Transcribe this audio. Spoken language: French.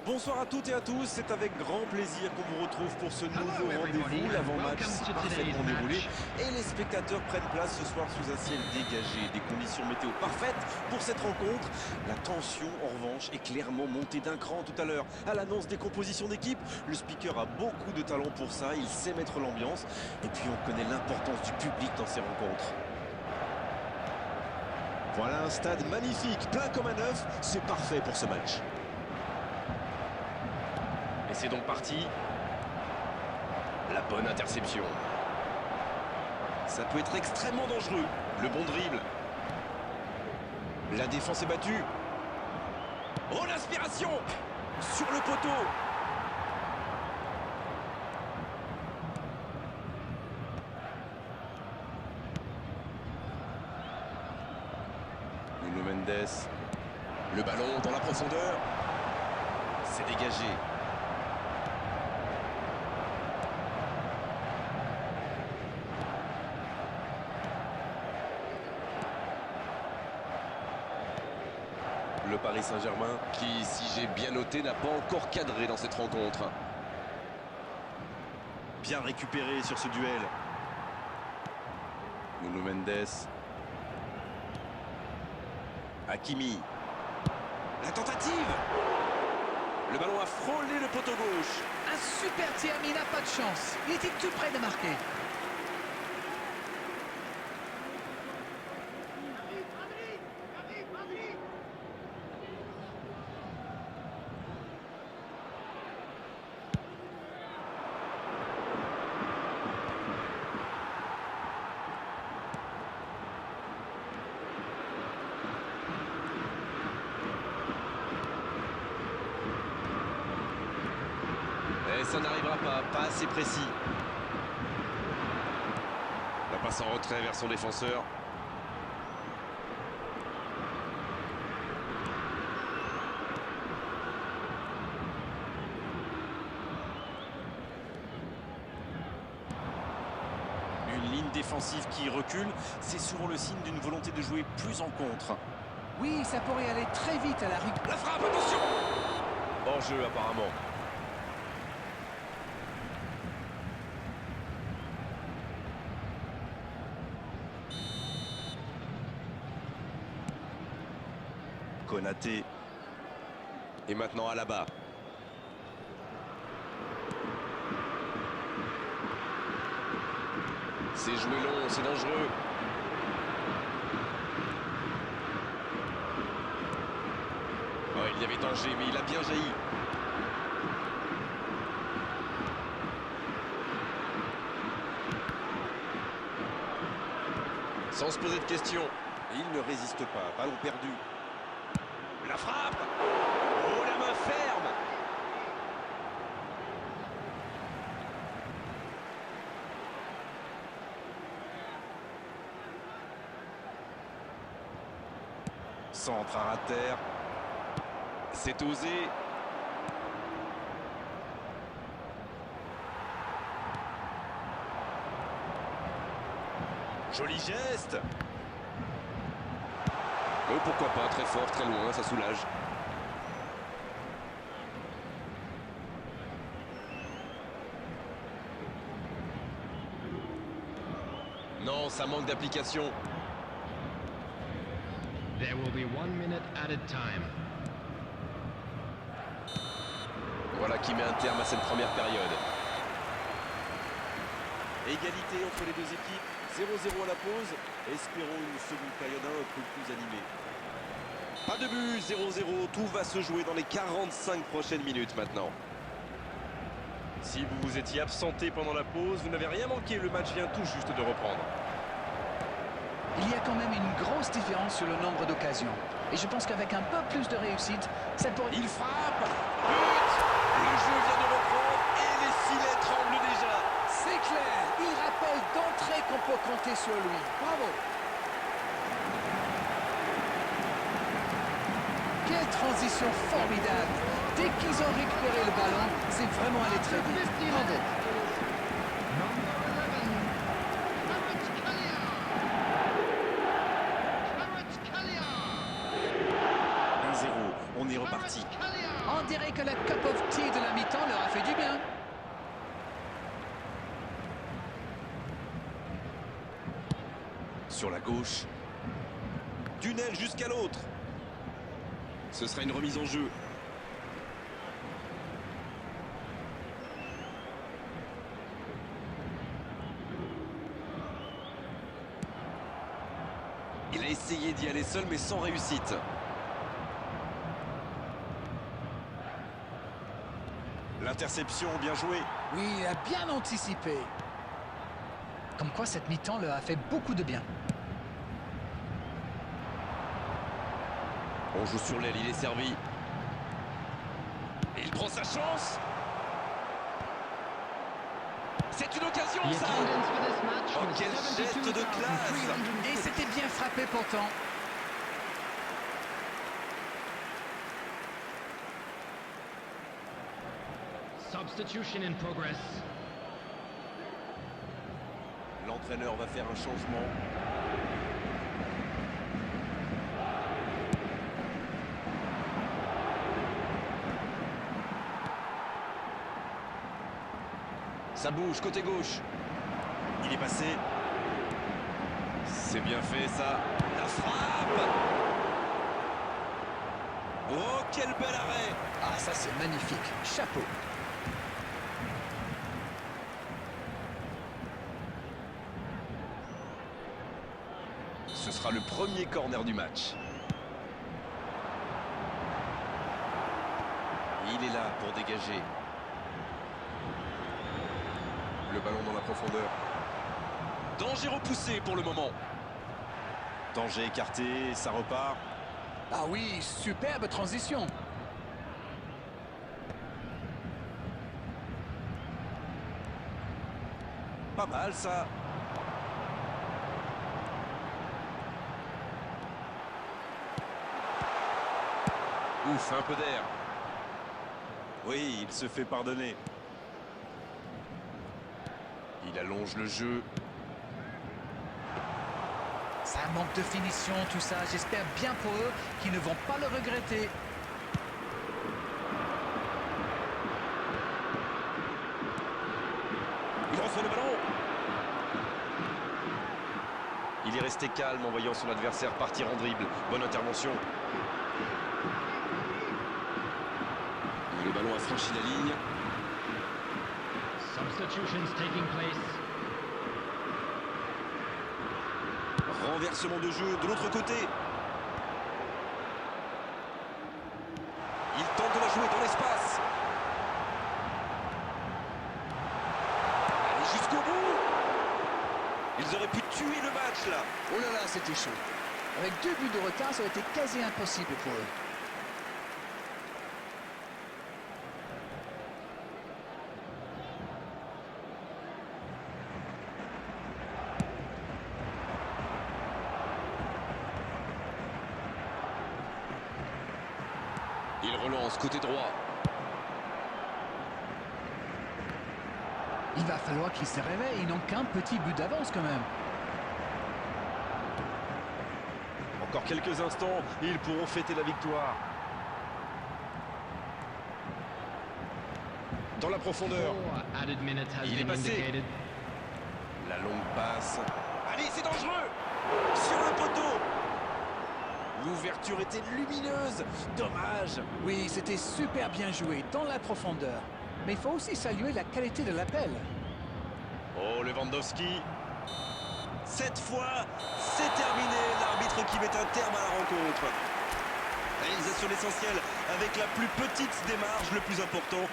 Bonsoir à toutes et à tous, c'est avec grand plaisir qu'on vous retrouve pour ce nouveau rendez-vous. L'avant-match s'est parfaitement déroulé et les spectateurs prennent place ce soir sous un ciel dégagé. Des conditions météo parfaites pour cette rencontre. La tension, en revanche, est clairement montée d'un cran tout à l'heure. À l'annonce des compositions d'équipe, le speaker a beaucoup de talent pour ça, il sait mettre l'ambiance. Et puis on connaît l'importance du public dans ces rencontres. Voilà un stade magnifique, plein comme un œuf, c'est parfait pour ce match. Et c'est donc parti. La bonne interception. Ça peut être extrêmement dangereux. Le bon dribble. La défense est battue. Oh, l'inspiration sur le poteau. Nuno Mendes. Le ballon dans la profondeur. C'est dégagé. Le Paris Saint-Germain, qui, si j'ai bien noté, n'a pas encore cadré dans cette rencontre. Bien récupéré sur ce duel. Nuno Mendes. Hakimi. La tentative. Le ballon a frôlé le poteau gauche. Un super tir, mais il n'a pas de chance. Il était tout près de marquer. Et ça n'arrivera pas assez précis. La passe en retrait vers son défenseur. Une ligne défensive qui recule, c'est souvent le signe d'une volonté de jouer plus en contre. Oui, ça pourrait aller très vite à la rue. La frappe, attention! Hors-jeu apparemment. Konaté. Et maintenant Alaba. C'est joué long, c'est dangereux. Oh, il y avait danger, mais il a bien jailli. Sans se poser de questions. Il ne résiste pas. Ballon perdu. La frappe. Oh, la main ferme. Centre à terre. C'est osé. Joli geste. Oh, pourquoi pas, très fort, très loin, ça soulage. Non, ça manque d'application. There will be 1 minute added time. Voilà qui met un terme à cette première période. Égalité entre les deux équipes, 0-0 à la pause. Espérons une seconde période un peu plus animée. Pas de but, 0-0, tout va se jouer dans les 45 prochaines minutes maintenant. Si vous vous étiez absenté pendant la pause, vous n'avez rien manqué, le match vient tout juste de reprendre. Il y a quand même une grosse différence sur le nombre d'occasions. Et je pense qu'avec un peu plus de réussite, ça pourrait... Il frappe. But. Le jeu vient de reprendre et les filets tremblent déjà. C'est clair, il rappelle d'entrée qu'on peut compter sur lui. Bravo. Quelle transition formidable. Dès qu'ils ont récupéré le ballon, c'est vraiment allé très vite. Bravo. On est reparti. On dirait que la cup of tea de la mi-temps leur a fait du bien. Sur la gauche. D'une aile jusqu'à l'autre. Ce sera une remise en jeu. Il a essayé d'y aller seul mais sans réussite. L'interception, bien joué. Oui, il a bien anticipé. Comme quoi cette mi-temps leur a fait beaucoup de bien. On joue sur l'aile, il est servi. Et il prend sa chance. C'est une occasion, The ça. attendance for this match Oh, was quel geste de classe. 72,350. Et c'était bien frappé pourtant. Substitution in progress. L'entraîneur va faire un changement. Ça bouge, côté gauche. Il est passé. C'est bien fait, ça. La frappe. Oh, quel bel arrêt. Ah, ça c'est magnifique. Chapeau. Ce sera le premier corner du match. Il est là pour dégager. Le ballon dans la profondeur. Danger repoussé pour le moment. Danger écarté, ça repart. Ah oui, superbe transition. Pas mal, ça. Ouf, un peu d'air. Oui, il se fait pardonner. Il allonge le jeu. Ça manque de finition, tout ça. J'espère bien pour eux qu'ils ne vont pas le regretter. Il reçoit le ballon. Il est resté calme en voyant son adversaire partir en dribble. Bonne intervention. Le ballon a franchi la ligne. Substitutions taking place. Renversement de jeu de l'autre côté. Il tente de la jouer dans l'espace. Allez jusqu'au bout. Ils auraient pu tuer le match là. Oh là là, c'était chaud. Avec 2 buts de retard, ça aurait été quasi impossible pour eux. Il relance côté droit. Il va falloir qu'ils se réveillent. Ils n'ont qu'un petit but d'avance quand même. Encore quelques instants, ils pourront fêter la victoire. Dans la profondeur. 4 added minutes has Il est been passé. indicated. La longue passe. Allez, c'est dangereux. Sur le poteau. L'ouverture était lumineuse. Dommage. Oui, c'était super bien joué dans la profondeur. Mais il faut aussi saluer la qualité de l'appel. Oh, Lewandowski. Cette fois, c'est terminé. L'arbitre qui met un terme à la rencontre. Et ils assurent l'essentiel avec la plus petite des marges. Le plus important,